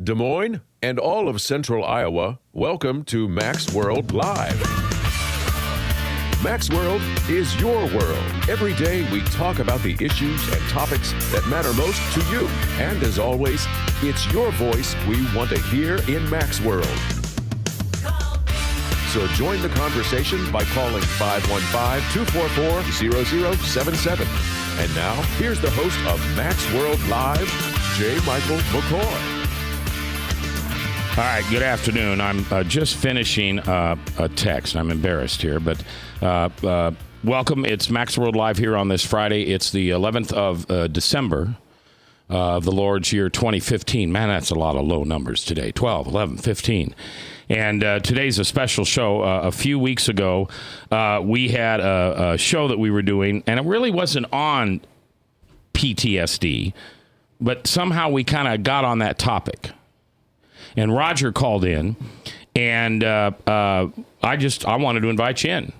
Des Moines, and all of Central Iowa, welcome to Mac's World Live. Mac's World is your world. Every day we talk about the issues and topics that matter most to you. And as always, it's your voice we want to hear in Mac's World. So join the conversation by calling 515-244-0077. And now, here's the host of Mac's World Live, J. Michael McCoy. All right, good afternoon. I'm just finishing a text. I'm embarrassed here, but welcome. It's Mac's World Live here on this Friday. It's the 11th of December of the Lord's year 2015. Man, that's a lot of low numbers today. 12, 11, 15. And today's a special show. A few weeks ago, we had a show that we were doing, and it really wasn't on PTSD, but somehow we kind of got on that topic. And Roger called in, and I wanted to invite you in.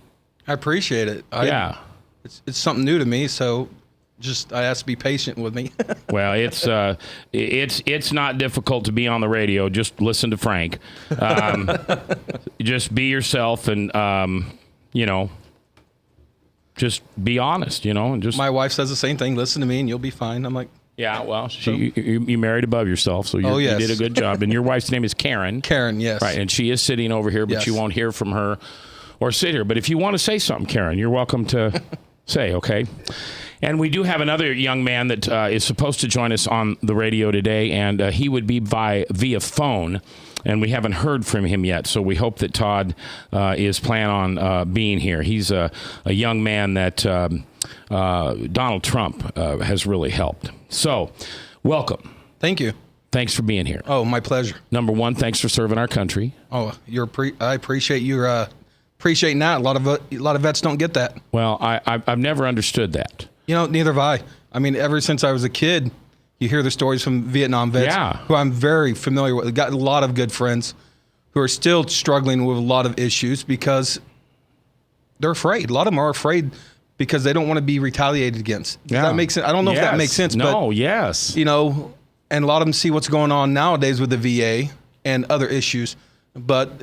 I appreciate it. Yeah. It's something new to me, so I ask to be patient with me. Well, it's not difficult to be on the radio. Just listen to Frank. Just be yourself, and just be honest. And just. My wife says the same thing. Listen to me, and you'll be fine. I'm like. Yeah, well, you married above yourself, so you did a good job. And your wife's name is Karen. Karen, yes. Right, and she is sitting over here, but yes. You won't hear from her or sit here. But if you want to say something, Karen, you're welcome to say, okay? And we do have another young man that is supposed to join us on the radio today, and he would be via phone, and we haven't heard from him yet. So we hope that Todd is planning on being here. He's a young man that Donald Trump has really helped. So, welcome. Thank you. Thanks for being here. Oh, my pleasure. Number one, thanks for serving our country. Oh, I appreciate you appreciating that. A lot of vets don't get that. Well, I've never understood that. Neither have I. I mean, ever since I was a kid, you hear the stories from Vietnam vets, who I'm very familiar with. I've got a lot of good friends who are still struggling with a lot of issues because they're afraid. A lot of them are afraid because they don't want to be retaliated against. Does that make sense? I don't know if that makes sense. No, but, yes. and a lot of them see what's going on nowadays with the VA and other issues. But,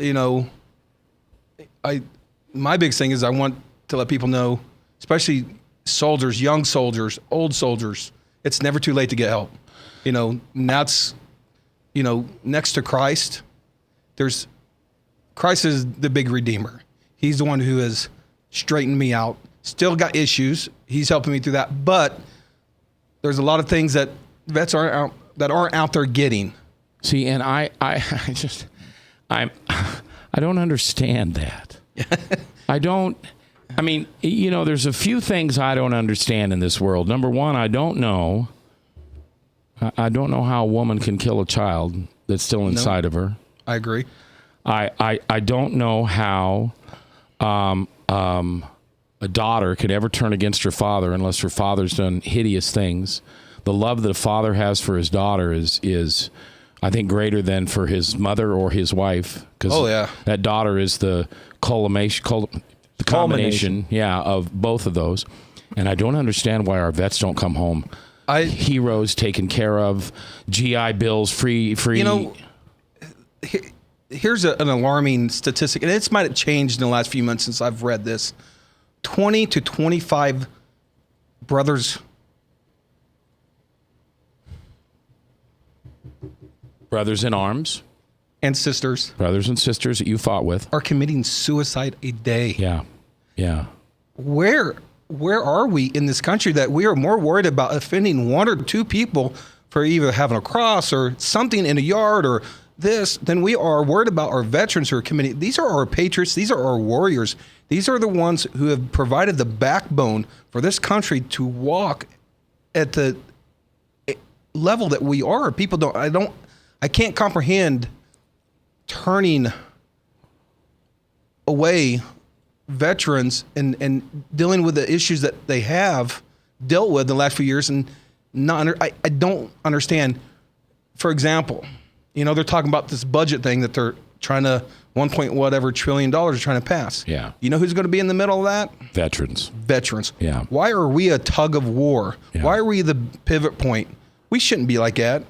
my biggest thing is I want to let people know, especially soldiers, young soldiers, old soldiers, it's never too late to get help. And that's, next to Christ, Christ is the big redeemer. He's the one who has straightened me out. Still got issues. He's helping me through that. But there's a lot of things that vets aren't out there getting. See, and I don't understand that. There's a few things I don't understand in this world. Number one, I don't know how a woman can kill a child that's still inside of her. I agree. I don't know how a daughter could ever turn against her father unless her father's done hideous things. The love that a father has for his daughter is I think, greater than for his mother or his wife. Because that daughter is the combination of both of those. And I don't understand why our vets don't come home. Heroes taken care of, GI Bills, free. Here's an alarming statistic, and it might have changed in the last few months since I've read this. 20 to 25 brothers in arms and sisters that you fought with are committing suicide a day. Yeah. Where are we in this country that we are more worried about offending one or two people for either having a cross or something in a yard or this than we are worried about our veterans who are committing? These are our patriots. These are our warriors. These are the ones who have provided the backbone for this country to walk at the level that we are. I can't comprehend turning away veterans and dealing with the issues that they have dealt with in the last few years and I don't understand. For example, they're talking about this budget thing that they're trying to $1.whatever trillion trying to pass. Yeah. You know who's going to be in the middle of that? Veterans. Yeah. Why are we a tug of war? Yeah. Why are we the pivot point? We shouldn't be like that.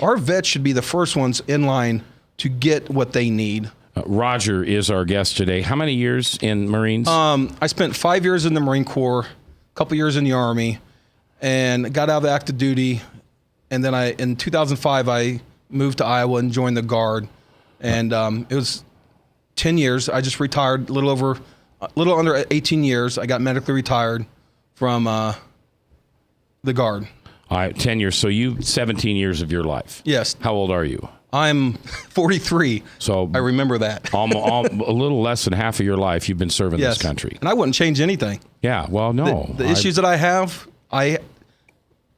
Our vets should be the first ones in line to get what they need. Roger is our guest today. How many years in Marines? I spent 5 years in the Marine Corps, a couple years in the Army, and got out of active duty. And then in 2005, I moved to Iowa and joined the Guard. And it was 10 years. I just retired a little under 18 years. I got medically retired from the Guard. All right, 10 years. So 17 years of your life. Yes. How old are you? I'm 43. So I remember that. a little less than half of your life you've been serving Yes. this country. And I wouldn't change anything. Yeah, well, no. The issues that I have,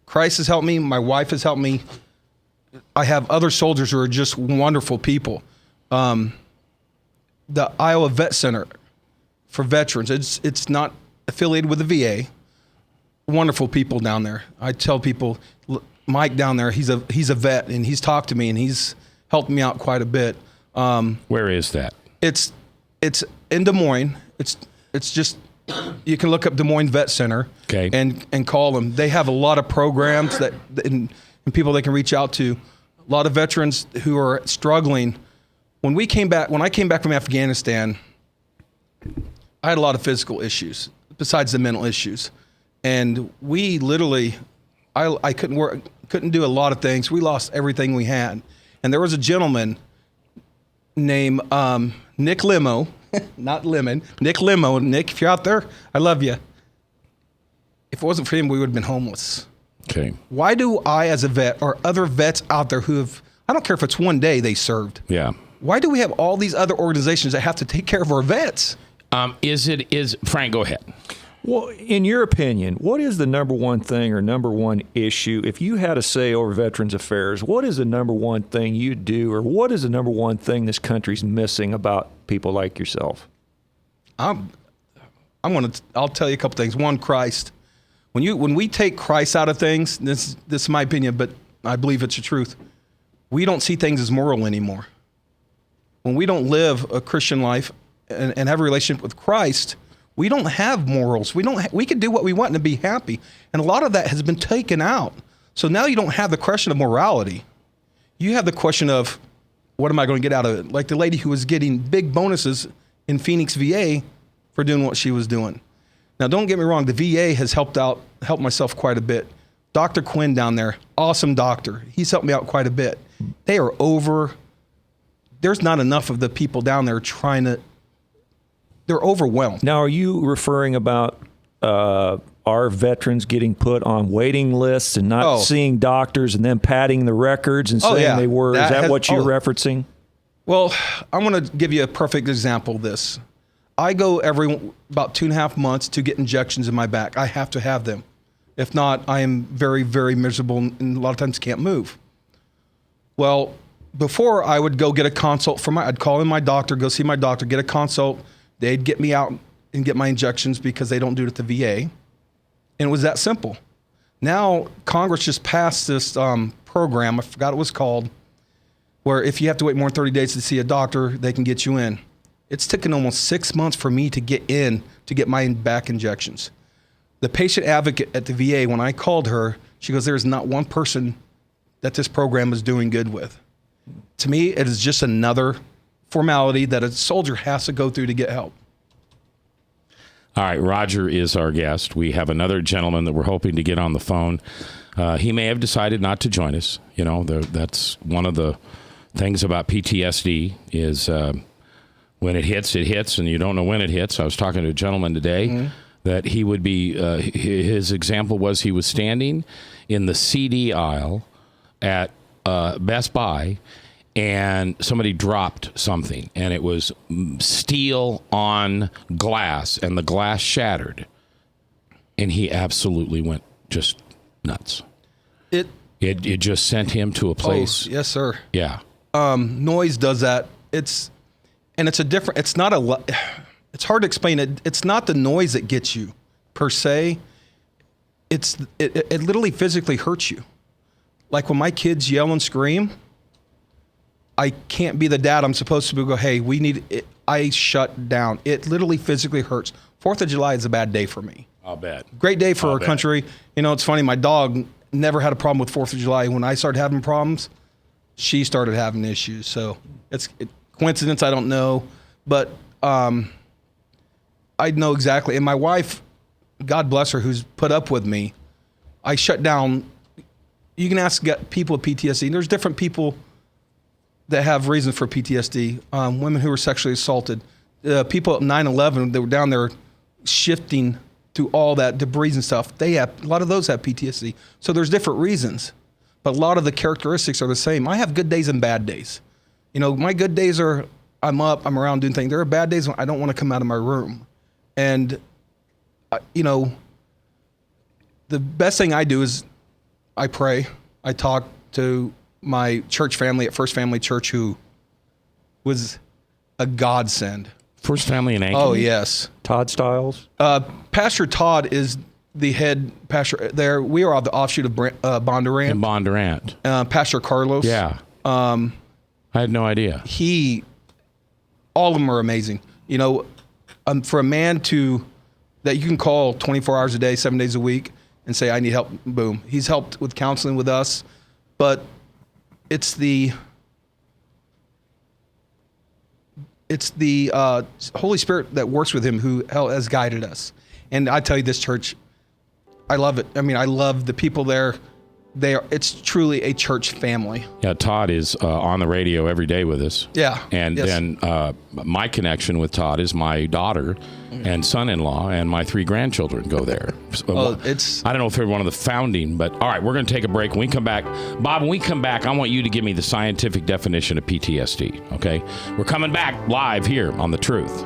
Christ has helped me. My wife has helped me. I have other soldiers who are just wonderful people. The Iowa Vet Center for veterans, it's not affiliated with the VA. Wonderful people down there. I tell people, Mike down there, he's a vet, and he's talked to me, and he's helped me out quite a bit. Where is that? It's in Des Moines. It's just, you can look up Des Moines Vet Center, okay, and call them. They have a lot of programs and people they can reach out to. A lot of veterans who are struggling. When I came back from Afghanistan, I had a lot of physical issues besides the mental issues, and we literally, I couldn't work, couldn't do a lot of things. We lost everything we had, and there was a gentleman named Nick Limo, not Lemon, Nick Limo. Nick, if you're out there, I love you. If it wasn't for him, we would have been homeless. Okay. Why do I, as a vet, or other vets out there who have, I don't care if it's one day they served. Yeah. Why do we have all these other organizations that have to take care of our vets? Frank, go ahead. Well, in your opinion, what is the number one thing or number one issue? If you had a say over Veterans Affairs, what is the number one thing you do, or what is the number one thing this country's missing about people like yourself? I'll tell you a couple things. One, Christ. When we take Christ out of things, this is my opinion, but I believe it's the truth. We don't see things as moral anymore. When we don't live a Christian life and have a relationship with Christ, we don't have morals. We can do what we want and be happy. And a lot of that has been taken out. So now you don't have the question of morality. You have the question of, what am I going to get out of it? Like the lady who was getting big bonuses in Phoenix, VA for doing what she was doing. Now, don't get me wrong. The VA has helped myself quite a bit. Dr. Quinn down there, awesome doctor. He's helped me out quite a bit. They are there's not enough of the people down there they're overwhelmed. Now, are you referring about our veterans getting put on waiting lists and not seeing doctors and then padding the records and saying they were? Is that what you're referencing? Well, I'm going to give you a perfect example of this. I go every about 2.5 months to get injections in my back. I have to have them. If not, I am very, very miserable and a lot of times can't move. Well, before I would go get a consult I'd call in my doctor, go see my doctor, get a consult. They'd get me out and get my injections because they don't do it at the VA. And it was that simple. Now, Congress just passed this program, I forgot what it was called, where if you have to wait more than 30 days to see a doctor, they can get you in. It's taken almost 6 months for me to get in to get my back injections. The patient advocate at the VA, when I called her, she goes, there is not one person that this program is doing good with. To me, it is just another formality that a soldier has to go through to get help. All right, Roger is our guest. We have another gentleman that we're hoping to get on the phone. He may have decided not to join us. You know, that's one of the things about PTSD is when it hits, and you don't know when it hits. I was talking to a gentleman today that he would be, his example was he was standing in the CD aisle at Best Buy, and somebody dropped something, and it was steel on glass, and the glass shattered, and he absolutely went just nuts. It just sent him to a place. Oh, yes, sir. Yeah. Noise does that. It's hard to explain it. It's not the noise that gets you per se. It literally physically hurts you. Like when my kids yell and scream, I can't be the dad I'm supposed to be. Go, hey, we need it. I shut down. It literally physically hurts. 4th of July is a bad day for me. I'll bet. Great day for our country. You know, it's funny. My dog never had a problem with 4th of July. When I started having problems, she started having issues. So coincidence, I don't know. But I know exactly. And my wife, God bless her, who's put up with me, I shut down. You can ask people with PTSD. There's different people that have reasons for PTSD. Women who were sexually assaulted. People at 9/11 that were down there shifting through all that debris and stuff. A lot of those have PTSD. So there's different reasons. But a lot of the characteristics are the same. I have good days and bad days. My good days are I'm up, I'm around doing things. There are bad days when I don't want to come out of my room. And, the best thing I do is I pray. I talk to my church family at First Family Church, who was a godsend. First Family in Aiken? Oh, yes. Todd Stiles? Pastor Todd is the head pastor there. We are the offshoot of Bondurant. In Bondurant. Pastor Carlos. Yeah. I had no idea. All of them are amazing. For a man that you can call 24 hours a day, 7 days a week, and say, I need help, boom. He's helped with counseling with us, but it's the Holy Spirit that works with him who has guided us. And I tell you, this church, I love it. I mean, I love the people there. It's truly a church family. Yeah, Todd is on the radio every day with us. Yeah. And then my connection with Todd is my daughter and son-in-law and my 3 grandchildren go there. So, I don't know if they're one of the founding, but all right, we're going to take a break. When we come back, Bob, when we come back, I want you to give me the scientific definition of PTSD, okay? We're coming back live here on The Truth.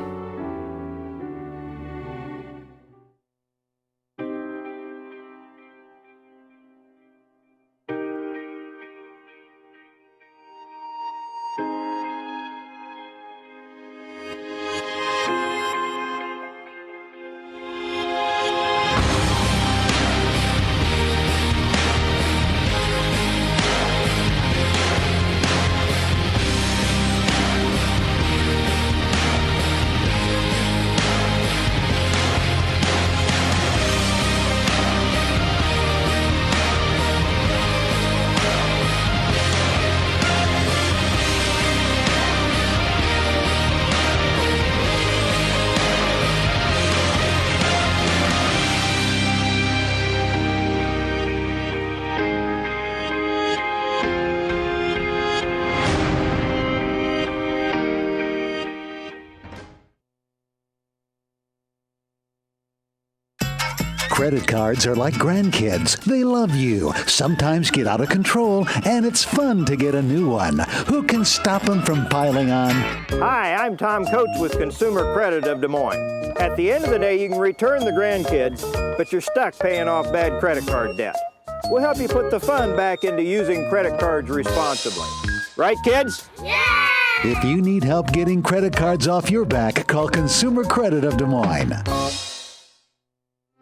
Credit cards are like grandkids. They love you, sometimes get out of control, and it's fun to get a new one. Who can stop them from piling on? Hi, I'm Tom Coates with Consumer Credit of Des Moines. At the end of the day, you can return the grandkids, but you're stuck paying off bad credit card debt. We'll help you put the fun back into using credit cards responsibly. Right, kids? Yeah! If you need help getting credit cards off your back, call Consumer Credit of Des Moines.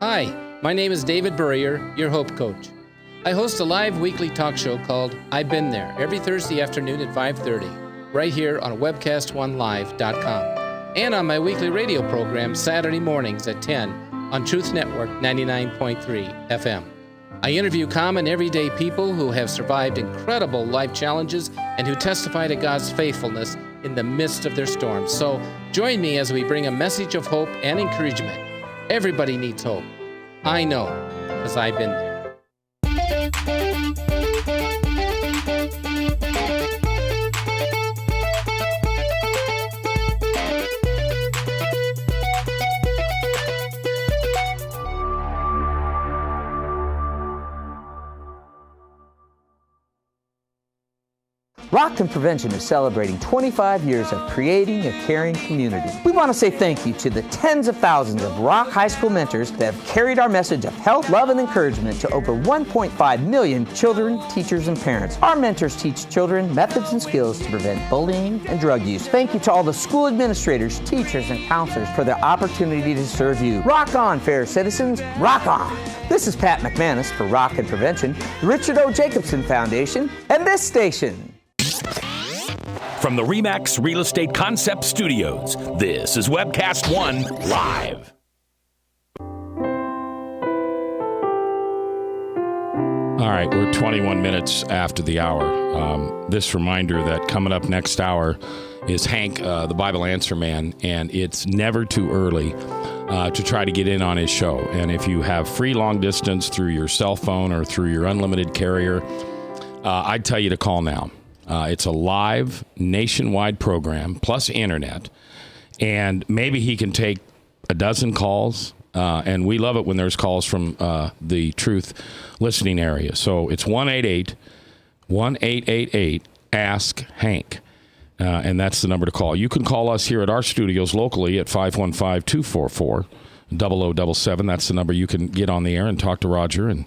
Hi, my name is David Burrier, your Hope Coach. I host a live weekly talk show called I've Been There every Thursday afternoon at 5:30, right here on webcast1live.com, and on my weekly radio program Saturday mornings at 10 on Truth Network 99.3 FM. I interview common everyday people who have survived incredible life challenges and who testify to God's faithfulness in the midst of their storms. So join me as we bring a message of hope and encouragement. Everybody needs hope. I know, because I've been there. Rock and Prevention is celebrating 25 years of creating a caring community. We want to say thank you to the tens of thousands of Rock High School mentors that have carried our message of health, love, and encouragement to over 1.5 million children, teachers, and parents. Our mentors teach children methods and skills to prevent bullying and drug use. Thank you to all the school administrators, teachers, and counselors for their opportunity to serve you. Rock on, fair citizens. Rock on. This is Pat McManus for Rock and Prevention, the Richard O. Jacobson Foundation, and this station. From the RE/MAX Real Estate Concept Studios, this is Webcast One Live. All right, we're 21 minutes after the hour. This reminder that coming up next hour is Hank, the Bible Answer Man, and it's never too early to try to get in on his show. And if you have free long distance through your cell phone or through your unlimited carrier, I'd tell you to call now. It's a live nationwide program plus internet, and maybe he can take a dozen calls. And we love it when there's calls from the Truth listening area. So it's 1-888-ASK-HANK. And that's the number to call. You can call us here at our studios locally at 515-244-0077. That's the number you can get on the air and talk to Roger and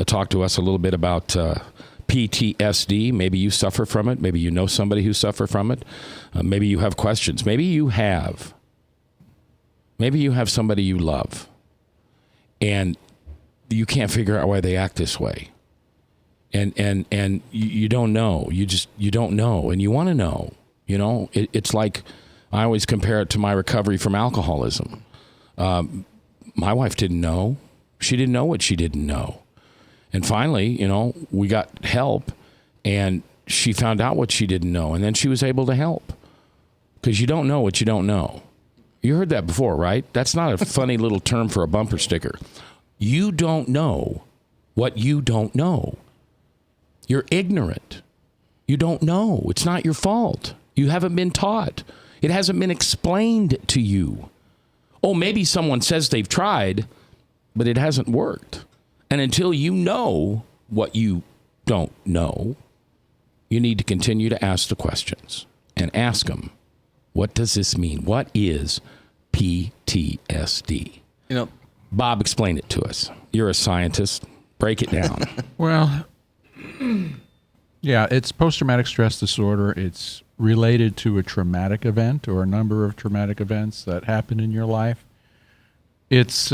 talk to us a little bit about PTSD. Maybe you suffer from it. Maybe you know somebody who suffer from it. Maybe you have questions. Maybe you have somebody you love and you can't figure out why they act this way. And you don't know. You don't know, and you want to know. You know, it's like I always compare it to my recovery from alcoholism. My wife didn't know. She didn't know what she didn't know. And finally, you know, we got help, and she found out what she didn't know, and then she was able to help. Because you don't know what you don't know. You heard that before, right? That's not a funny little term for a bumper sticker. You don't know what you don't know. You're ignorant. You don't know. It's not your fault. You haven't been taught. It hasn't been explained to you. Oh, maybe someone says they've tried, but it hasn't worked. And until you know what you don't know, you need to continue to ask the questions and ask them, what does this mean? What is PTSD? You know, Bob, explain it to us. You're a scientist. Break it down. Well, yeah, it's post-traumatic stress disorder. It's related to a traumatic event or a number of traumatic events that happen in your life. It's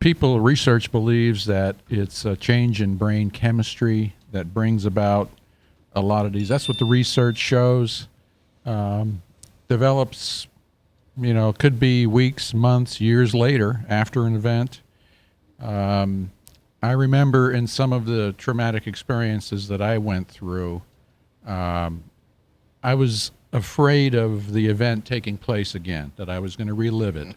research believes that it's a change in brain chemistry that brings about a lot of these. That's what the research shows. Develops, you know, could be weeks, months, years later after an event. I remember in some of the traumatic experiences that I went through, I was afraid of the event taking place again, that I was going to relive it.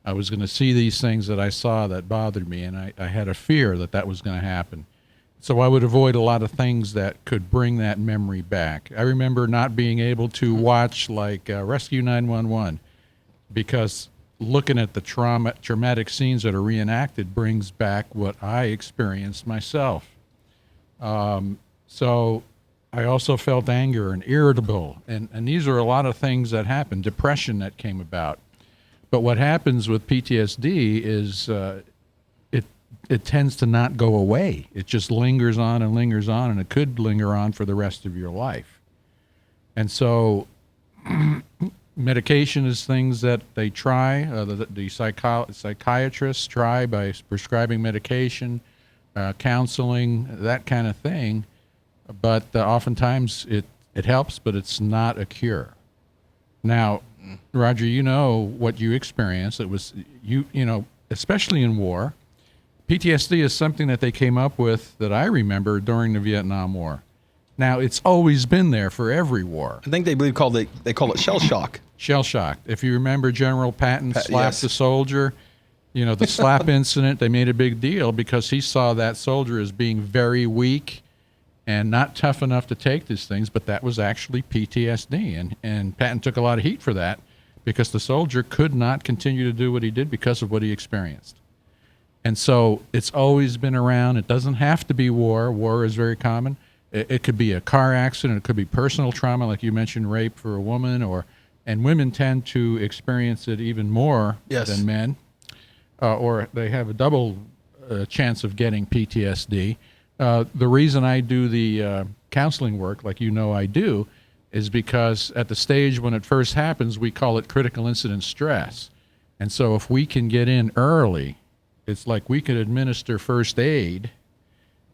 I was going to see these things that I saw that bothered me, and I had a fear that that was going to happen. So I would avoid a lot of things that could bring that memory back. I remember not being able to watch like Rescue 911 because looking at the traumatic scenes that are reenacted brings back what I experienced myself. So I also felt anger and irritable, and these are a lot of things that happened, depression that came about. But what happens with PTSD is it tends to not go away. It just lingers on, and it could linger on for the rest of your life. And so medication is things that they try, the psychiatrists try by prescribing medication, counseling, that kind of thing. But oftentimes it helps, but it's not a cure. Now, Roger, you know what you experienced. It was, you know, especially in war, PTSD is something that they came up with that I remember during the Vietnam War. Now, it's always been there for every war. I think they call it shell shock. Shell shock. If you remember General Patton slapped the soldier, you know, the slap incident, they made a big deal because he saw that soldier as being very weak and not tough enough to take these things, but that was actually PTSD. And Patton took a lot of heat for that because the soldier could not continue to do what he did because of what he experienced. And so it's always been around. It doesn't have to be war. War is very common. It could be a car accident. It could be personal trauma, like you mentioned, rape for a woman, and women tend to experience it even more than men, or they have a double chance of getting PTSD. The reason I do the counseling work, like you know I do, is because at the stage when it first happens, we call it critical incident stress. And so if we can get in early, it's like we can administer first aid,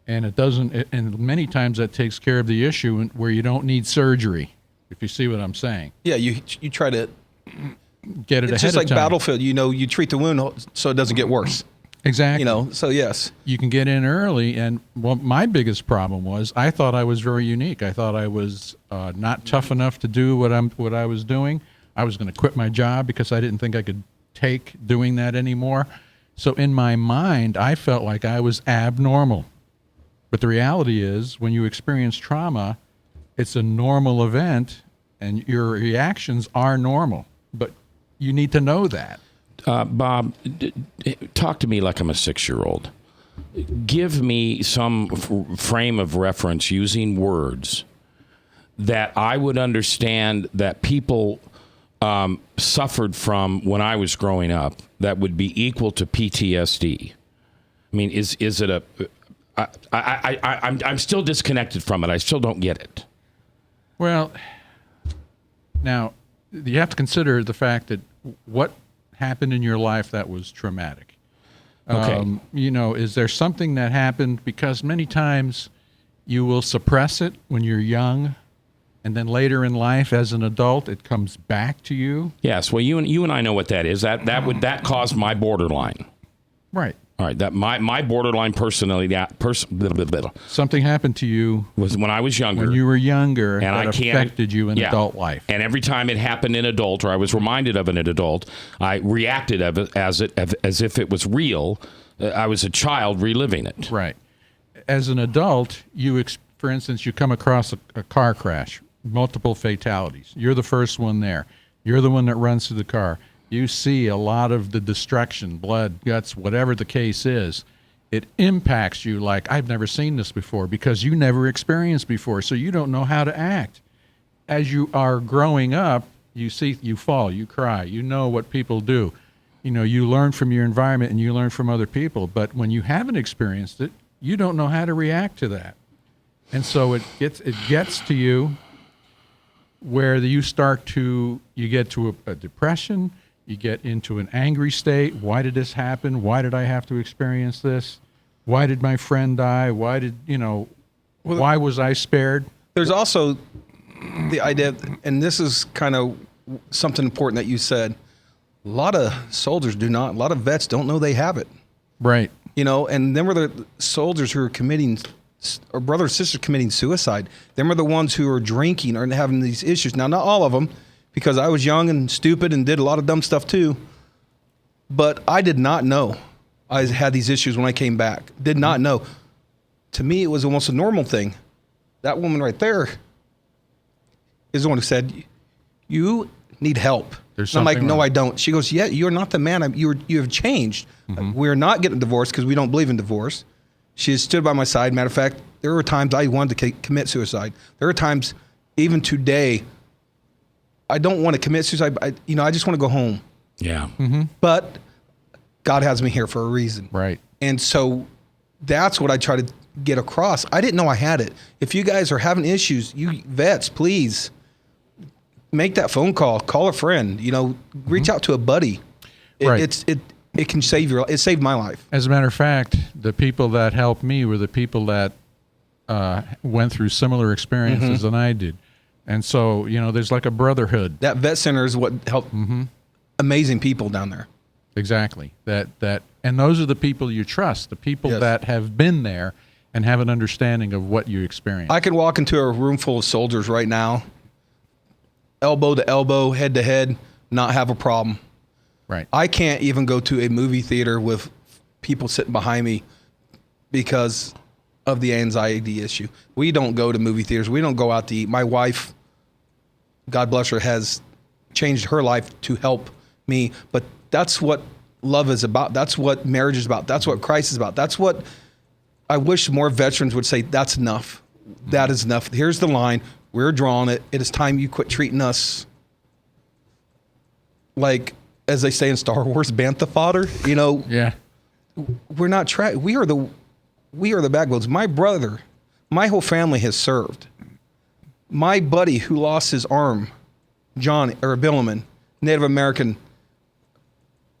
and it doesn't, and many times that takes care of the issue where you don't need surgery, if you see what I'm saying. Yeah, you try to get it ahead of time. It's just like battlefield. You know, you treat the wound so it doesn't get worse. Exactly. You know, so yes. You can get in early, and well, my biggest problem was I thought I was very unique. I thought I was not tough enough to do what I was doing. I was going to quit my job because I didn't think I could take doing that anymore. So in my mind, I felt like I was abnormal. But the reality is, when you experience trauma, it's a normal event, and your reactions are normal. But you need to know that. Bob, talk to me like I'm a 6-year-old. Give me some frame of reference using words that I would understand that people suffered from when I was growing up that would be equal to PTSD. I mean, is it a... I'm still disconnected from it. I still don't get it. Well, now, you have to consider the fact that what happened in your life that was traumatic. Okay. You know, is there something that happened? Because many times you will suppress it when you're young, and then later in life, as an adult, it comes back to you. Yes. Well, you and I know what that is. That caused my borderline. Right. All right. That my borderline personality. Something happened to you was when I was younger. When you were younger, and that affected you in adult life. And every time it happened in adult, or I was reminded of an adult, I reacted as if it was real. I was a child reliving it. Right. As an adult, for instance, you come across a car crash, multiple fatalities. You're the first one there. You're the one that runs to the car. You see a lot of the destruction, blood, guts, whatever the case is. It impacts you like, I've never seen this before, because you never experienced before, so you don't know how to act. As you are growing up, you see, you fall, you cry, you know what people do. You know, you learn from your environment and you learn from other people, but when you haven't experienced it, you don't know how to react to that. And so it gets to you where you get to a depression. You get into an angry state. Why did this happen? Why did I have to experience this? Why did my friend die? Why was I spared? There's also the idea, and this is kind of something important that you said. A lot of soldiers a lot of vets don't know they have it. Right. You know, and them are the soldiers who are committing, or brothers and sisters committing suicide. Them are the ones who are drinking or having these issues. Now, not all of them, because I was young and stupid and did a lot of dumb stuff too. But I did not know I had these issues when I came back. Did not know. To me, it was almost a normal thing. That woman right there is the one who said, "You need help." And I'm like, "No, I don't." She goes, "Yeah, you're not the man. You have changed. We're not getting divorced because we don't believe in divorce." She has stood by my side. Matter of fact, there were times I wanted to commit suicide. There are times, even today, I don't want to commit suicide. I just want to go home. Yeah. Mm-hmm. But God has me here for a reason. Right. And so that's what I try to get across. I didn't know I had it. If you guys are having issues, you vets, please make that phone call. Call a friend. Reach out to a buddy. It can save it saved my life. As a matter of fact, the people that helped me were the people that went through similar experiences than I did. And so, there's like a brotherhood. That vet center is what helped amazing people down there. Exactly. And those are the people you trust, the people that have been there and have an understanding of what you experience. I could walk into a room full of soldiers right now, elbow to elbow, head to head, not have a problem. Right. I can't even go to a movie theater with people sitting behind me because of the anxiety issue. We don't go to movie theaters. We don't go out to eat. My wife, God bless her, has changed her life to help me. But that's what love is about. That's what marriage is about. That's what Christ is about. That's what I wish more veterans would say, that's enough. That is enough. Here's the line. We're drawing it. It is time you quit treating us like, as they say in Star Wars, bantha fodder. Yeah. We're not we are the backbones. My brother, my whole family has served. My buddy who lost his arm, Johnny, or Billman, Native American,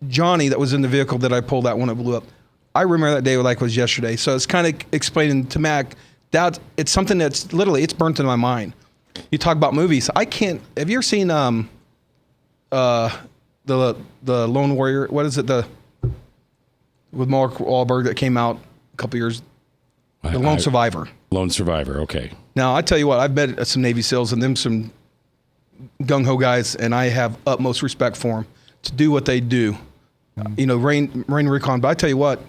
Johnny, that was in the vehicle that I pulled out when it blew up. I remember that day like it was yesterday. So it's kind of explaining to Mac that it's something that's literally, it's burnt in my mind. You talk about movies. I can't, have you ever seen the Lone Warrior? What is it? with Mark Wahlberg that came out a couple years. The Lone Survivor. Lone Survivor, okay. Now, I tell you what, I've met some Navy SEALs and them some gung-ho guys, and I have utmost respect for them to do what they do. You know, Rain Recon. But I tell you what,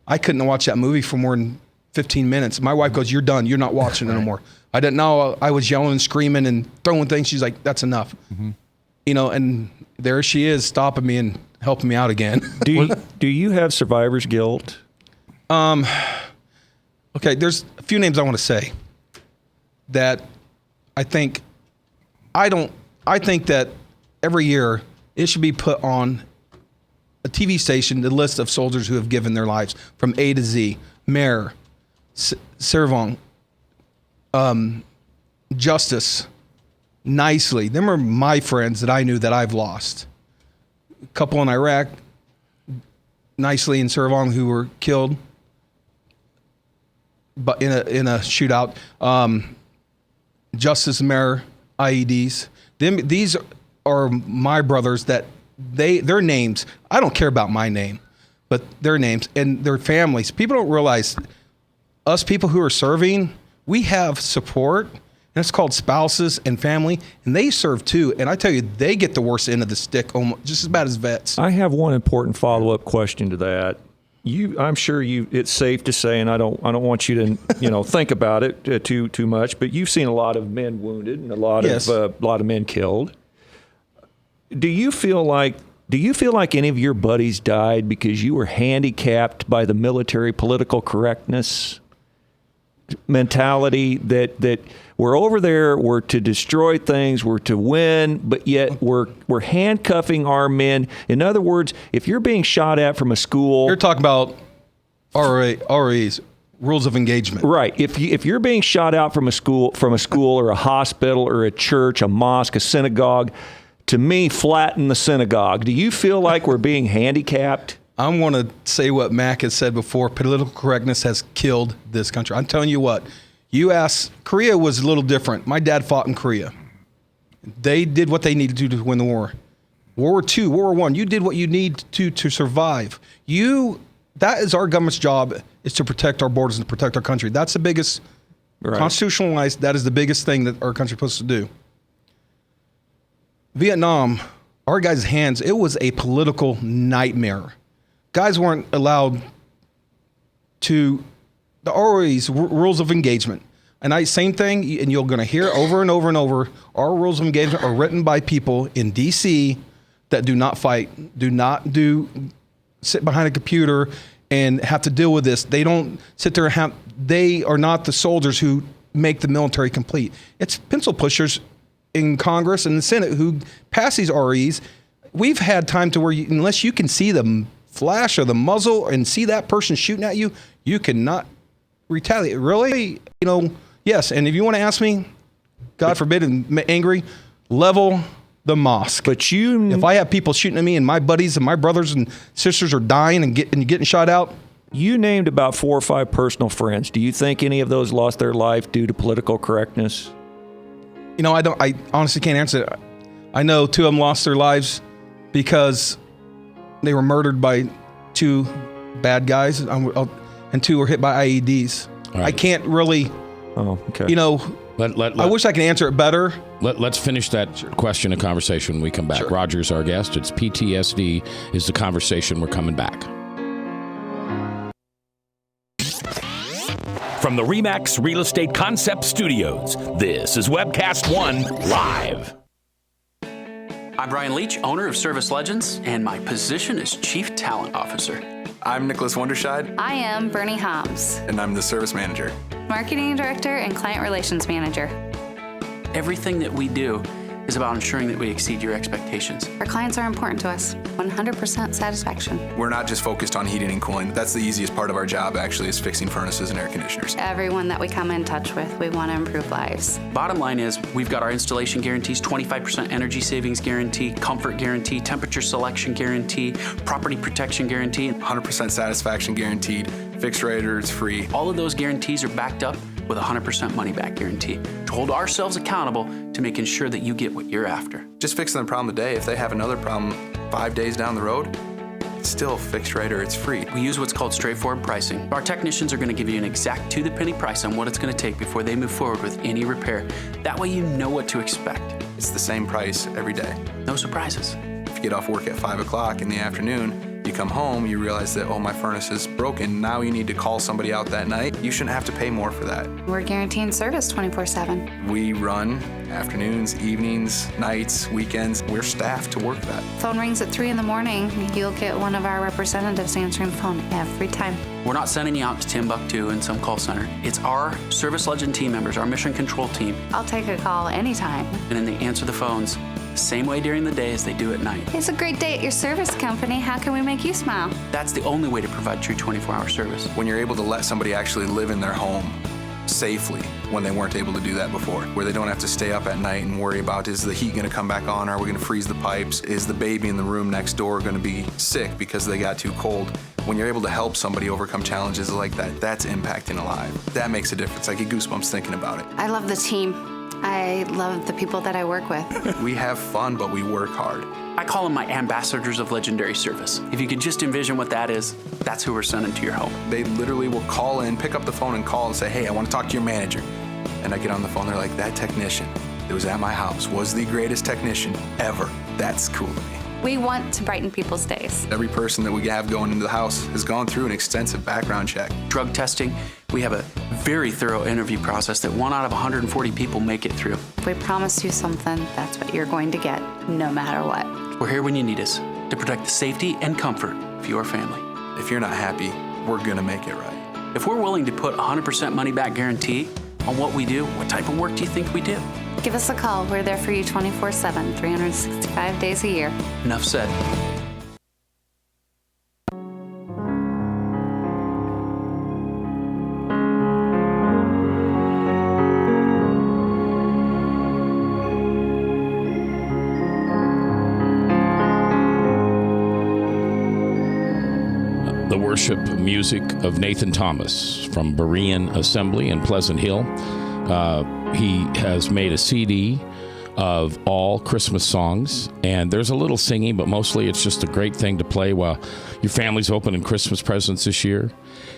I couldn't watch that movie for more than 15 minutes. My wife goes, "You're done. You're not watching it no more." I didn't know. I was yelling and screaming and throwing things. She's like, "That's enough." You know, and there she is stopping me and helping me out again. Do you have survivor's guilt? Okay, there's a few names I want to say that I think that every year it should be put on a TV station, the list of soldiers who have given their lives from A to Z. Mayor, Servong, Justice, Nicely. Them are my friends that I knew that I've lost. A couple in Iraq, Nicely and Servong, who were killed but in a shootout. Justice, Mayor, IEDs. These are my brothers that their names, I don't care about my name, but their names and their families. People don't realize us people who are serving, we have support, and it's called spouses and family, and they serve too. And I tell you, they get the worst end of the stick, almost just as bad as vets. I have one important follow-up question to that. I'm sure it's safe to say, and I don't want you to think about it too much, but you've seen a lot of men wounded and a lot of men killed. Do you feel like any of your buddies died because you were handicapped by the military political correctness mentality that we're over there, we're to destroy things, we're to win, but yet we're handcuffing our men? In other words, if you're being shot at from a school, you're talking about RAs, rules of engagement, right? If you're being shot out from a school or a hospital or a church, a mosque, a synagogue, to me, flatten the synagogue. Do you feel like we're being handicapped? I want to say what Mac has said before. Political correctness has killed this country. I'm telling you what. Korea was a little different. My dad fought in Korea. They did what they needed to win the war. World War II, World War I, you did what you need to survive. That is our government's job, is to protect our borders and to protect our country. That's the biggest, constitutionalized, that is the biggest thing that our country's supposed to do. Vietnam, our guys' hands, it was a political nightmare. Guys weren't allowed to, the ROE's rules of engagement. And same thing, and you're going to hear over and over and over, our rules of engagement are written by people in D.C. that do not fight, sit behind a computer and have to deal with this. They don't sit there and they are not the soldiers who make the military complete. It's pencil pushers in Congress and the Senate who pass these REs. We've had time to where unless you can see the flash or the muzzle and see that person shooting at you, you cannot retaliate. Really? Yes. And if you want to ask me, God forbid, and angry, level the mosque. But if I have people shooting at me and my buddies and my brothers and sisters are dying and getting shot out. You named about 4 or 5 personal friends. Do you think any of those lost their life due to political correctness? I honestly can't answer it. I know 2 of them lost their lives because they were murdered by 2 bad guys, and 2 were hit by IEDs. Right. I can't really. Oh, okay. I wish I could answer it better. Let's finish that question and conversation when we come back. Sure. Roger's our guest. It's PTSD is the conversation. We're coming back. From the RE/MAX Real Estate Concept Studios, this is Webcast One Live. I'm Brian Leach, owner of Service Legends, and my position is Chief Talent Officer. I'm Nicholas Wonderscheid. I am Bernie Hobbs. And I'm the Service Manager. Marketing Director and Client Relations Manager. Everything that we do is about ensuring that we exceed your expectations. Our clients are important to us. 100% satisfaction. We're not just focused on heating and cooling. That's the easiest part of our job, actually, is fixing furnaces and air conditioners. Everyone that we come in touch with, we want to improve lives. Bottom line is, we've got our installation guarantees, 25% energy savings guarantee, comfort guarantee, temperature selection guarantee, property protection guarantee. 100% satisfaction guaranteed. Fixed rate or it's free. All of those guarantees are backed up with a 100% money-back guarantee to hold ourselves accountable to making sure that you get what you're after. Just fixing the problem today. If they have another problem 5 days down the road, it's still fixed right or it's free. We use what's called straightforward pricing. Our technicians are going to give you an exact to-the-penny price on what it's going to take before they move forward with any repair. That way you know what to expect. It's the same price every day. No surprises. If you get off work at 5 o'clock in the afternoon, you come home, you realize that, oh, my furnace is broken. Now you need to call somebody out that night. You shouldn't have to pay more for that. We're guaranteeing service 24/7. We run afternoons, evenings, nights, weekends. We're staffed to work that. Phone rings at 3 in the morning. You'll get one of our representatives answering the phone every time. We're not sending you out to Timbuktu in some call center. It's our Service Legend team members, our mission control team. I'll take a call anytime. And then they answer the phones the same way during the day as they do at night. It's a great day at your service company. How can we make you smile? That's the only way to provide true 24-hour service. When you're able to let somebody actually live in their home safely when they weren't able to do that before, where they don't have to stay up at night and worry about, is the heat going to come back on? Are we going to freeze the pipes? Is the baby in the room next door going to be sick because they got too cold? When you're able to help somebody overcome challenges like that, that's impacting a life. That makes a difference. I get goosebumps thinking about it. I love the team. I love the people that I work with. We have fun, but we work hard. I call them my ambassadors of legendary service. If you could just envision what that is, that's who we're sending to your home. They literally will call in, pick up the phone and call and say, hey, I want to talk to your manager. And I get on the phone, they're like, that technician that was at my house was the greatest technician ever. That's cool to me. We want to brighten people's days. Every person that we have going into the house has gone through an extensive background check. Drug testing, we have a very thorough interview process that 1 out of 140 people make it through. If we promise you something, that's what you're going to get, no matter what. We're here when you need us to protect the safety and comfort of your family. If you're not happy, we're gonna make it right. If we're willing to put 100% money back guarantee on what we do, what type of work do you think we do? Give us a call. We're there for you 24/7, 365 days a year. Enough said. The worship music of Nathan Thomas from Berean Assembly in Pleasant Hill. He has made a CD of all Christmas songs, and there's a little singing, but mostly it's just a great thing to play while your family's opening Christmas presents this year.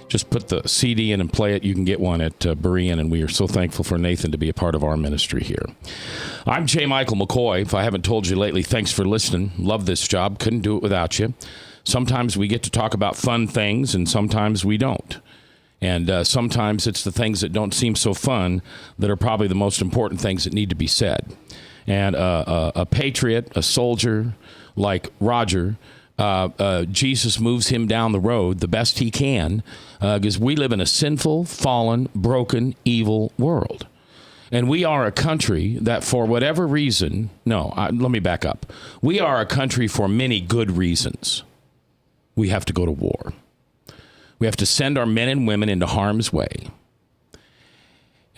Just put the CD in and play it. You can get one at Berean, and we are so thankful for Nathan to be a part of our ministry here. I'm J. Michael McCoy. If I haven't told you lately, thanks for listening. Love this job. Couldn't do it without you. Sometimes we get to talk about fun things, and sometimes we don't. And sometimes it's the things that don't seem so fun that are probably the most important things that need to be said. And a patriot, a soldier like Roger, Jesus moves him down the road the best he can, because we live in a sinful, fallen, broken, evil world. And we are a country that for whatever reason, let me back up. We are a country for many good reasons. We have to go to war. We have to send our men and women into harm's way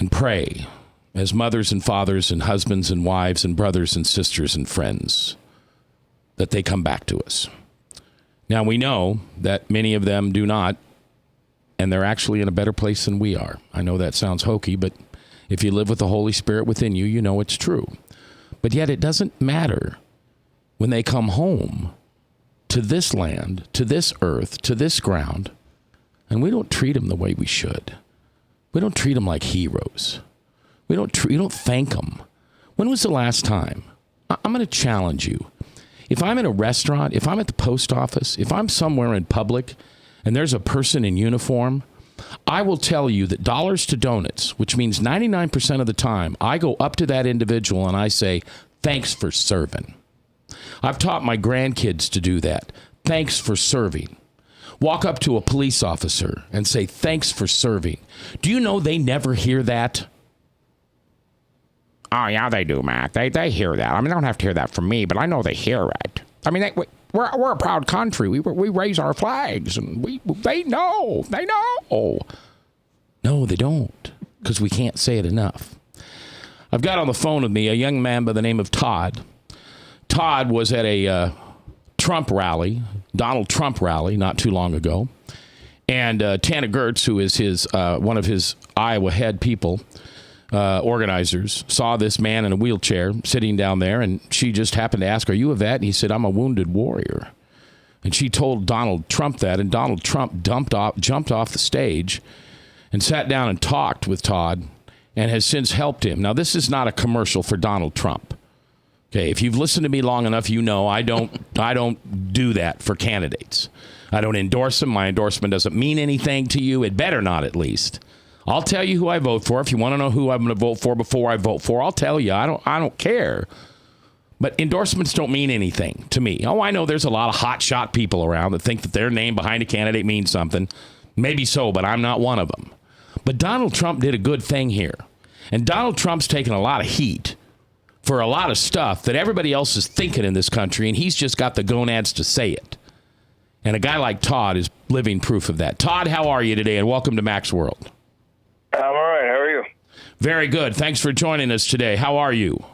and pray as mothers and fathers and husbands and wives and brothers and sisters and friends that they come back to us. Now, we know that many of them do not, and they're actually in a better place than we are. I know that sounds hokey, but if you live with the Holy Spirit within you, you know it's true. But yet it doesn't matter when they come home to this land, to this earth, to this ground, and we don't treat them the way we should. We don't treat them like heroes. We don't thank them. When was the last time? I'm going to challenge you. If I'm in a restaurant, if I'm at the post office, if I'm somewhere in public and there's a person in uniform, I will tell you that dollars to donuts, which means 99% of the time, I go up to that individual and I say, thanks for serving. I've taught my grandkids to do that. Thanks for serving. Walk up to a police officer and say, thanks for serving. Do you know they never hear that? Oh, yeah, they do, Mac. They hear that. I mean, they don't have to hear that from me, but I know they hear it. I mean, we're a proud country. We raise our flags, and they know. They know. No, they don't, because we can't say it enough. I've got on the phone with me a young man by the name of Todd. Todd was at a Trump rally, Donald Trump rally, not too long ago. And Tana Gertz, who is his one of his Iowa head people, organizers, saw this man in a wheelchair sitting down there, and she just happened to ask, are you a vet? And he said, I'm a wounded warrior. And she told Donald Trump that, and Donald Trump jumped off the stage and sat down and talked with Todd and has since helped him. Now, this is not a commercial for Donald Trump. Okay, if you've listened to me long enough, you know I don't do that for candidates. I don't endorse them. My endorsement doesn't mean anything to you. It better not, at least. I'll tell you who I vote for. If you want to know who I'm going to vote for before I vote for, I'll tell you. I don't care. But endorsements don't mean anything to me. Oh, I know there's a lot of hotshot people around that think that their name behind a candidate means something. Maybe so, but I'm not one of them. But Donald Trump did a good thing here. And Donald Trump's taken a lot of heat for a lot of stuff that everybody else is thinking in this country, and he's just got the gonads to say it. And a guy like Todd is living proof of that. Todd, how are you today? And welcome to Mac's World. I'm all right. How are you? Very good. Thanks for joining us today. How are you?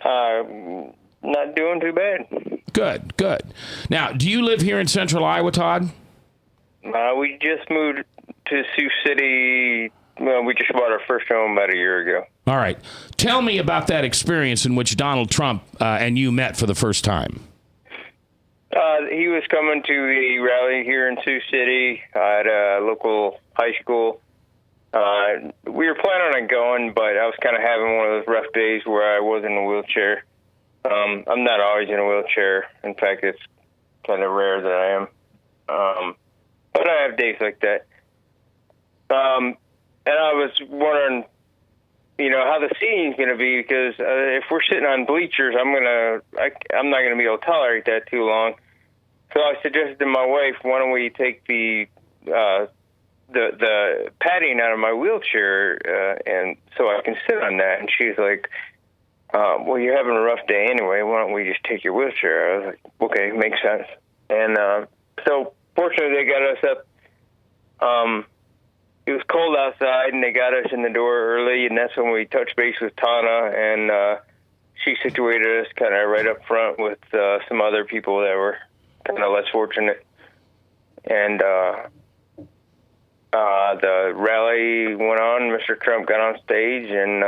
Not doing too bad. Good, good. Now, do you live here in central Iowa, Todd? We just moved to Sioux City. Well, we just bought our first home about a year ago. All right. Tell me about that experience in which Donald Trump and you met for the first time. He was coming to the rally here in Sioux City at a local high school. We were planning on going, but I was kind of having one of those rough days where I was in a wheelchair. I'm not always in a wheelchair. In fact, it's kind of rare that I am. But I have days like that. And I was wondering, how the seating's going to be, because if we're sitting on bleachers, I'm not going to be able to tolerate that too long. So I suggested to my wife, why don't we take the padding out of my wheelchair, and so I can sit on that. And she's like, well, you're having a rough day anyway. Why don't we just take your wheelchair? I was like, okay, makes sense. And so fortunately, they got us up. It was cold outside, and they got us in the door early, and that's when we touched base with Tana, and she situated us kind of right up front with some other people that were kind of less fortunate. And the rally went on. Mr. Trump got on stage and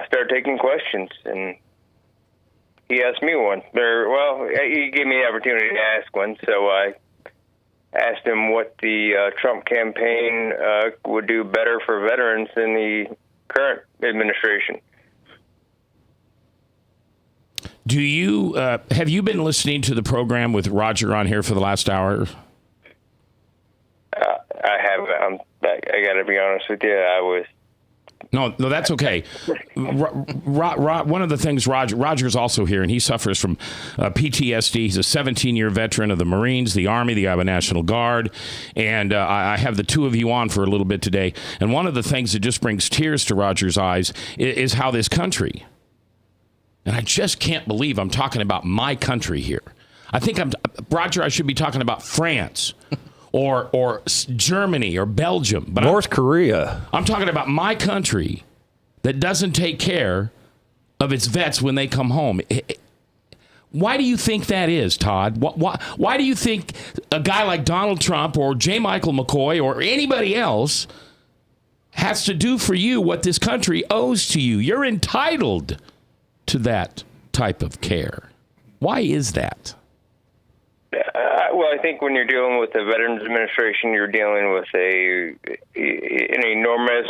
started taking questions, and he asked me one. He gave me the opportunity to ask one, so I asked him what the Trump campaign would do better for veterans than the current administration. Do you have you been listening to the program with Roger on here for the last hour? I have. I got to be honest with you. I was. No, that's okay. One of the things, Roger's also here, and he suffers from PTSD. He's a 17-year veteran of the Marines, the Army, the Iowa National Guard, and I have the two of you on for a little bit today. And one of the things that just brings tears to Roger's eyes is how this country, and I just can't believe I'm talking about my country here. I think Roger, I should be talking about France. Or Germany or Belgium. But North Korea. I'm talking about my country that doesn't take care of its vets when they come home. Why do you think that is, Todd? Why do you think a guy like Donald Trump or J. Michael McCoy or anybody else has to do for you what this country owes to you? You're entitled to that type of care. Why is that? Well, I think when you're dealing with the Veterans Administration, you're dealing with an enormous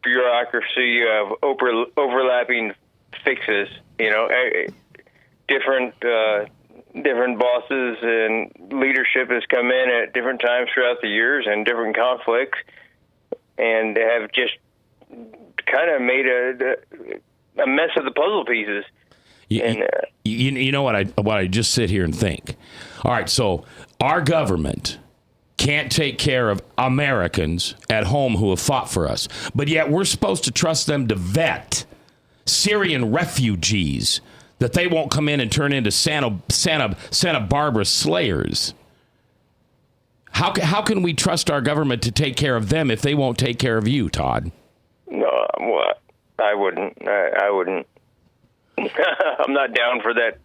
bureaucracy of overlapping fixes. Different bosses and leadership has come in at different times throughout the years and different conflicts, and have just kind of made a mess of the puzzle pieces. You know what I just sit here and think. All right, so our government can't take care of Americans at home who have fought for us, but yet we're supposed to trust them to vet Syrian refugees that they won't come in and turn into Santa Barbara slayers. How can we trust our government to take care of them if they won't take care of you, Todd? No, well, I wouldn't. I wouldn't. I'm not down for that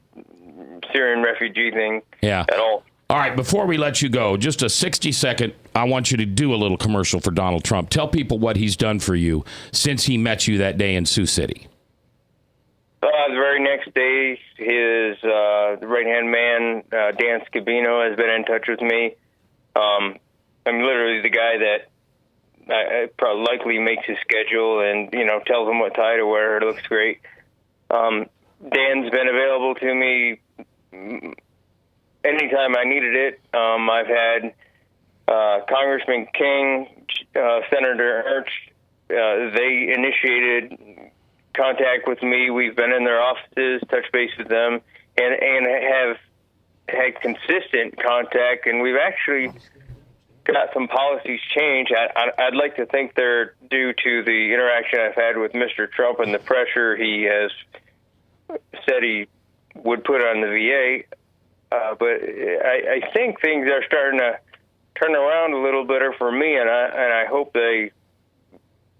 Syrian refugee thing at all. All right, before we let you go, just a 60-second, I want you to do a little commercial for Donald Trump. Tell people what he's done for you since he met you that day in Sioux City. The very next day, his right-hand man, Dan Scabino, has been in touch with me. I'm literally the guy that probably likely makes his schedule and, tells him what tie to wear. It looks great. Dan's been available to me anytime I needed it. I've had Congressman King, Senator Ernst, they initiated contact with me. We've been in their offices, touched base with them, and have had consistent contact, and we've actually got some policies changed. I'd like to think they're due to the interaction I've had with Mr. Trump and the pressure he has said he would put on the VA. But I think things are starting to turn around a little better for me, and I hope they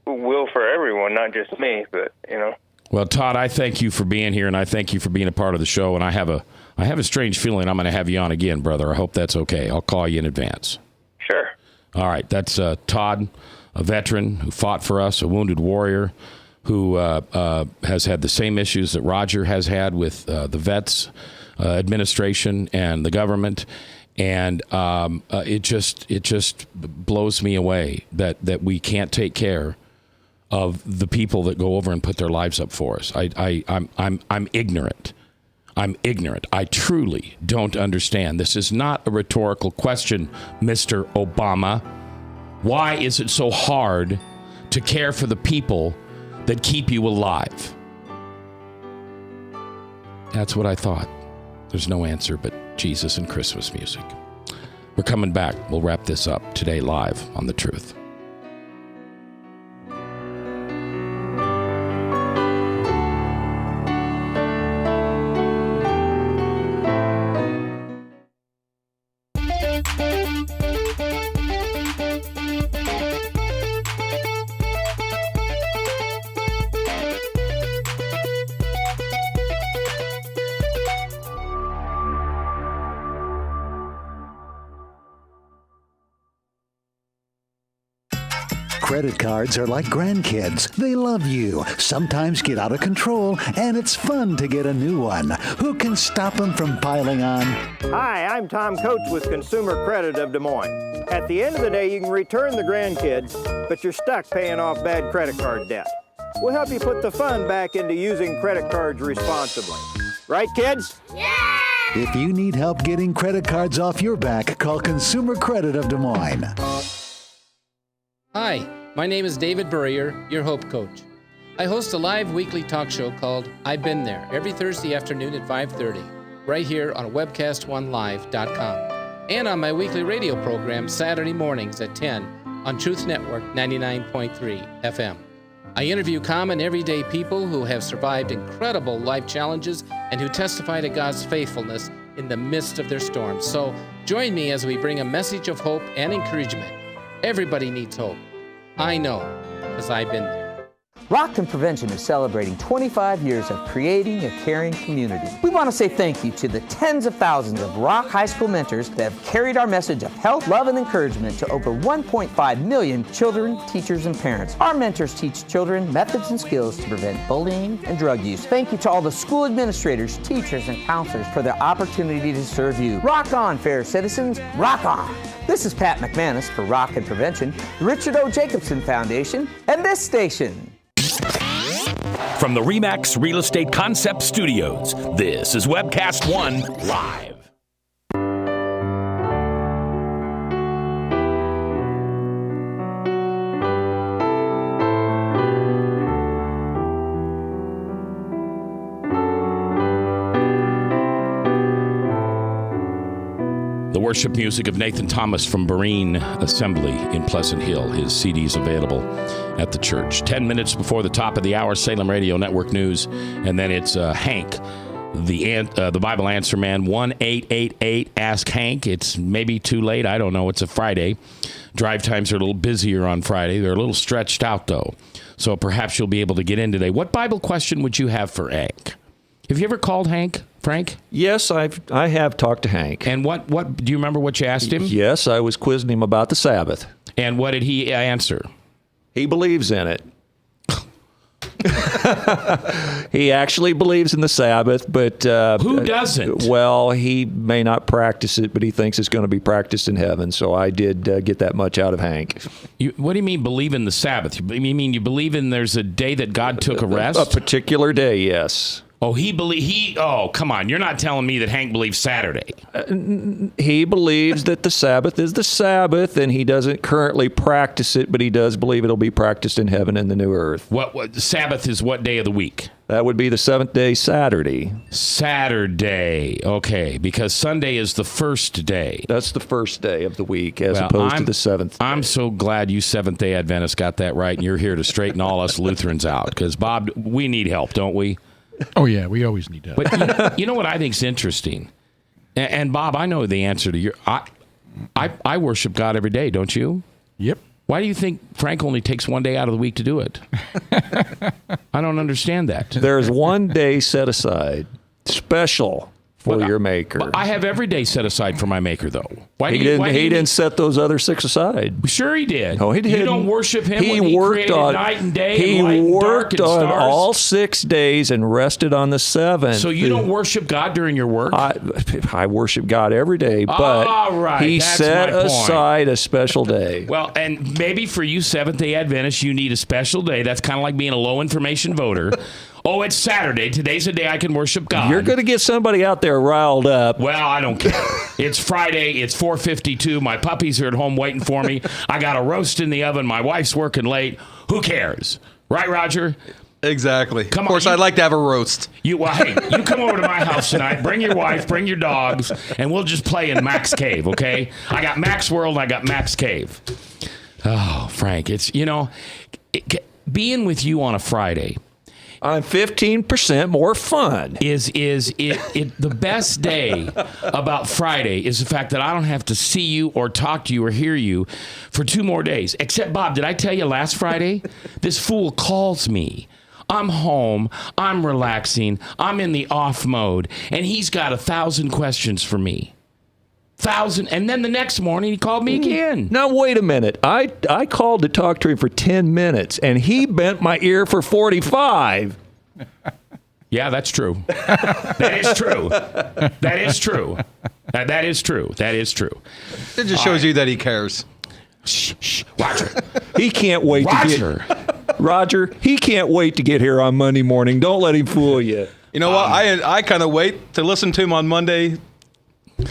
will for everyone, not just me, but, Well, Todd, I thank you for being here, and I thank you for being a part of the show, and I have a strange feeling I'm going to have you on again, brother. I hope that's okay. I'll call you in advance. Sure. All right. That's Todd, a veteran who fought for us, a wounded warrior who has had the same issues that Roger has had with the Vets Administration and the government. And it just blows me away that we can't take care of the people that go over and put their lives up for us. I'm ignorant. I'm ignorant. I truly don't understand. This is not a rhetorical question, Mr. Obama. Why is it so hard to care for the people that keep you alive? That's what I thought. There's no answer but Jesus and Christmas music. We're coming back. We'll wrap this up today live on The Truth. Credit cards are like grandkids. They love you, sometimes get out of control, and it's fun to get a new one. Who can stop them from piling on? Hi, I'm Tom Coates with Consumer Credit of Des Moines. At the end of the day, you can return the grandkids, but you're stuck paying off bad credit card debt. We'll help you put the fun back into using credit cards responsibly. Right, kids? Yeah! If you need help getting credit cards off your back, call Consumer Credit of Des Moines. Hi, my name is David Burrier, your Hope Coach. I host a live weekly talk show called I've Been There every Thursday afternoon at 5:30, right here on webcast1live.com, and on my weekly radio program Saturday mornings at 10 on Truth Network 99.3 FM. I interview common everyday people who have survived incredible life challenges and who testify to God's faithfulness in the midst of their storms. So join me as we bring a message of hope and encouragement. Everybody needs hope. I know, because I've been there. Rockton Prevention is celebrating 25 years of creating a caring community. We want to say thank you to the tens of thousands of Rock High School mentors that have carried our message of health, love, and encouragement to over 1.5 million children, teachers, and parents. Our mentors teach children methods and skills to prevent bullying and drug use. Thank you to all the school administrators, teachers, and counselors for their opportunity to serve you. Rock on, fair citizens, rock on. This is Pat McManus for Rockton Prevention, the Richard O. Jacobson Foundation, and this station. From the RE/MAX Real Estate Concept Studios, this is Webcast One Live. The worship music of Nathan Thomas from Berean Assembly in Pleasant Hill. His CD's available at the church. 10 minutes before the top of the hour, Salem Radio Network News, and then it's Hank, the Bible Answer Man, 1-888 Ask Hank. It's maybe too late. I don't know. It's a Friday. Drive times are a little busier on Friday. They're a little stretched out, though. So perhaps you'll be able to get in today. What Bible question would you have for Hank? Have you ever called Hank, Frank? Yes, I have talked to Hank. And what do you remember what you asked him? Yes, I was quizzing him about the Sabbath. And what did he answer? He believes in it. He actually believes in the Sabbath, but who doesn't? Well, he may not practice it, but he thinks it's going to be practiced in heaven. So I did get that much out of Hank. What do you mean believe in the Sabbath? You mean you believe in there's a day that God took a rest? A particular day, yes. Oh, oh, come on. You're not telling me that Hank believes Saturday. He believes that the Sabbath is the Sabbath, and he doesn't currently practice it, but he does believe it'll be practiced in heaven and the new earth. What Sabbath is what day of the week? That would be the seventh day, Saturday. Saturday. Okay, because Sunday is the first day. That's the first day of the week as opposed to the seventh day. I'm so glad you Seventh-day Adventists got that right, and you're here to straighten all us Lutherans out. Because, Bob, we need help, don't we? Oh, yeah, we always need help. But you know what I think is interesting? And Bob, I know the answer to your... I worship God every day, don't you? Yep. Why do you think Frank only takes one day out of the week to do it? I don't understand that. There's one day set aside, special for your Maker. I have every day set aside for my Maker, though. He didn't set those other 6 aside. Sure he did. No, he didn't. You don't worship him when he worked created on night and day He and light and dark worked and on stars. all 6 days and rested on the 7th. So you don't worship God during your work? I worship God every day, but all right, he that's set my point. aside a special day. Well, and maybe for you Seventh-day Adventists, you need a special day. That's kind of like being a low-information voter. Oh, it's Saturday. Today's the day I can worship God. You're going to get somebody out there riled up. Well, I don't care. It's Friday. It's 4:52. My puppies are at home waiting for me. I got a roast in the oven. My wife's working late. Who cares? Right, Roger? Exactly. Come of course, on, I'd like to have a roast. Hey, you come over to my house tonight. Bring your wife, bring your dogs, and we'll just play in Max Cave, okay? I got Max World and I got Max Cave. Oh, Frank, it's, being with you on a Friday. I'm 15% more fun. Is the best day about Friday is the fact that I don't have to see you or talk to you or hear you for 2 more days. Except, Bob, did I tell you last Friday? This fool calls me. I'm home. I'm relaxing. I'm in the off mode. And he's got 1,000 questions for me. 1,000. And then the next morning, he called me again. Now, wait a minute. I called to talk to him for 10 minutes, and he bent my ear for 45. Yeah, that's true. That is true. That is true. That is true. That is true. It just shows you that he cares. Shh, Roger. He can't wait Roger, he can't wait to get here on Monday morning. Don't let him fool you. You know what? I kind of wait to listen to him on Monday.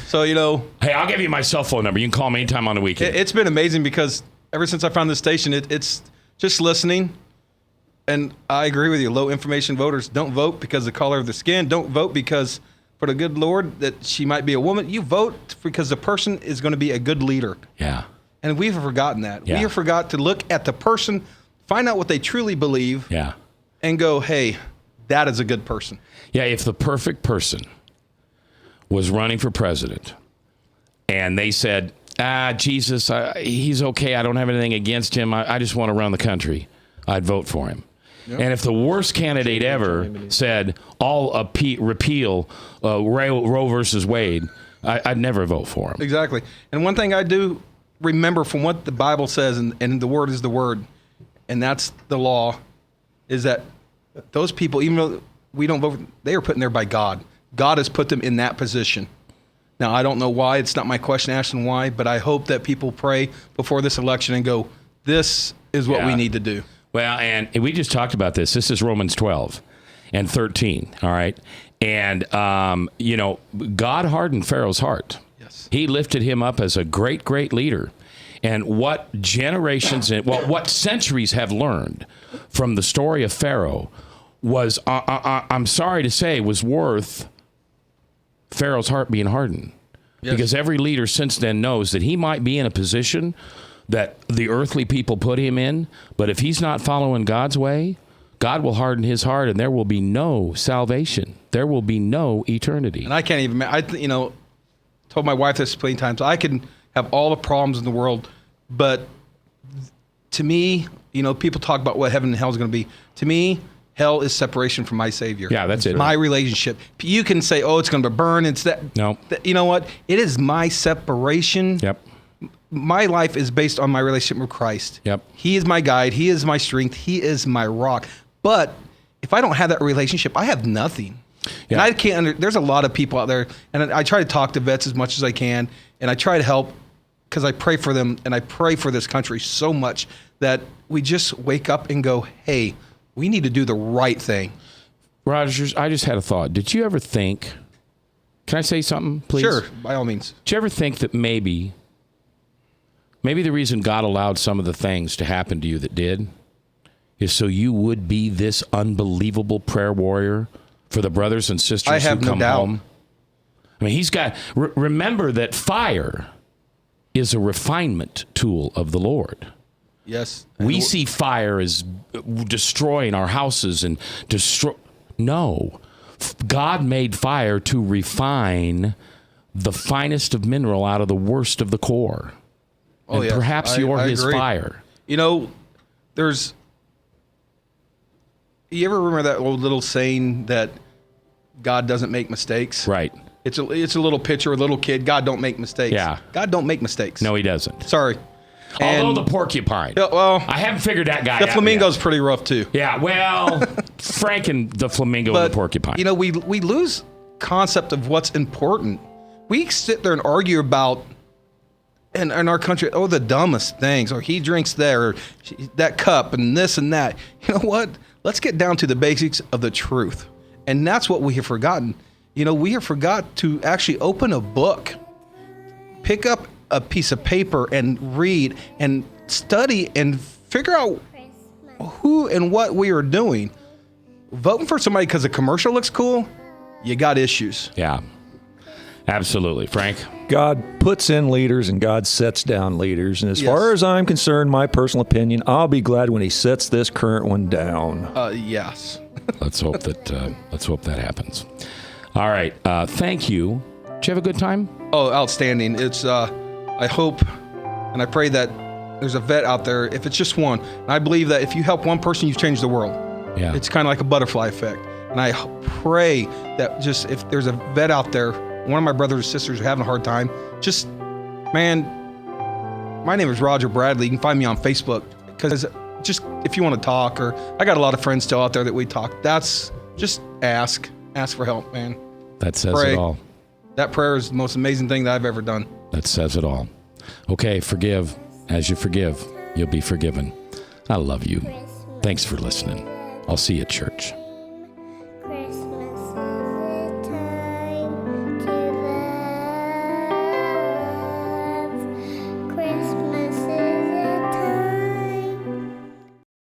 So, Hey, I'll give you my cell phone number. You can call me anytime on the weekend. It's been amazing because ever since I found this station, it's just listening. And I agree with you. Low information voters don't vote because of the color of the skin. Don't vote because for the good Lord that she might be a woman. You vote because the person is going to be a good leader. Yeah. And we've forgotten that. Yeah. We have forgot to look at the person, find out what they truly believe. Yeah. And go, hey, that is a good person. Yeah, if the perfect person was running for president and they said, Jesus, he's okay. I don't have anything against him. I just want to run the country. I'd vote for him. Yep. And if the worst candidate ever said, repeal Roe versus Wade, I'd never vote for him. Exactly. And one thing I do remember from what the Bible says, and the word is the word, and that's the law, is that those people, even though we don't vote, they are put in there by God. God has put them in that position. Now, I don't know why. It's not my question asking why, but I hope that people pray before this election and go, this is what we need to do. Well, and we just talked about this. This is Romans 12 and 13, all right? And, God hardened Pharaoh's heart. Yes. He lifted him up as a great, great leader. And what what centuries have learned from the story of Pharaoh was, I'm sorry to say, was worth Pharaoh's heart being hardened. Yes. Because every leader since then knows that he might be in a position that the earthly people put him in, but if he's not following God's way, God will harden his heart and there will be no salvation. There will be no eternity. And I can't even, told my wife this plenty of times, I can have all the problems in the world, but to me, people talk about what heaven and hell is going to be. To me, hell is separation from my Savior. Yeah, that's it. My relationship. You can say, oh, it's going to burn. It's that. No. You know what? It is my separation. Yep. My life is based on my relationship with Christ. Yep. He is my guide. He is my strength. He is my rock. But if I don't have that relationship, I have nothing. Yeah. And I can't. There's a lot of people out there, and I try to talk to vets as much as I can, and I try to help because I pray for them, and I pray for this country so much that we just wake up and go, hey, we need to do the right thing. Rogers, I just had a thought. Did you ever think, can I say something, please? Sure, by all means. Did you ever think that maybe the reason God allowed some of the things to happen to you that did is so you would be this unbelievable prayer warrior for the brothers and sisters who come home? I mean, he's got, remember that fire is a refinement tool of the Lord. Yes. We see fire as destroying our houses and No. God made fire to refine the finest of mineral out of the worst of the core. Oh, and perhaps you're his agree. fire. You know, you ever remember that old little saying that God doesn't make mistakes? Right. It's a little picture, a little kid. God don't make mistakes. Yeah. God don't make mistakes. No, he doesn't. Sorry. Although the porcupine. Yeah, well, I haven't figured that guy out. The flamingo's pretty rough too. Yeah, well, Frank and the flamingo and the porcupine. You know, we lose concept of what's important. We sit there and argue about in our country, the dumbest things, or he drinks there, or that cup, and this and that. You know what? Let's get down to the basics of the truth. And that's what we have forgotten. You know, we have forgot to actually open a book, pick up a piece of paper and read and study and figure out who and what we are doing. Voting for somebody because a commercial looks cool, you got issues. Yeah, absolutely. Frank? God puts in leaders and God sets down leaders. And as far as I'm concerned, my personal opinion, I'll be glad when he sets this current one down. Yes. Let's hope that happens. All right. Thank you. Did you have a good time? Oh, outstanding. It's, I hope and I pray that there's a vet out there, if it's just one. And I believe that if you help one person, you've changed the world. Yeah. It's kind of like a butterfly effect. And I pray that just if there's a vet out there, one of my brothers or sisters are having a hard time, just, man, my name is Roger Bradley. You can find me on Facebook because just if you want to talk, or I got a lot of friends still out there that we talk. That's just ask for help, man. That says Pray. it all. That prayer is the most amazing thing that I've ever done. That says it all. Okay, forgive. As you forgive, you'll be forgiven. I love you. Thanks for listening. I'll see you at church.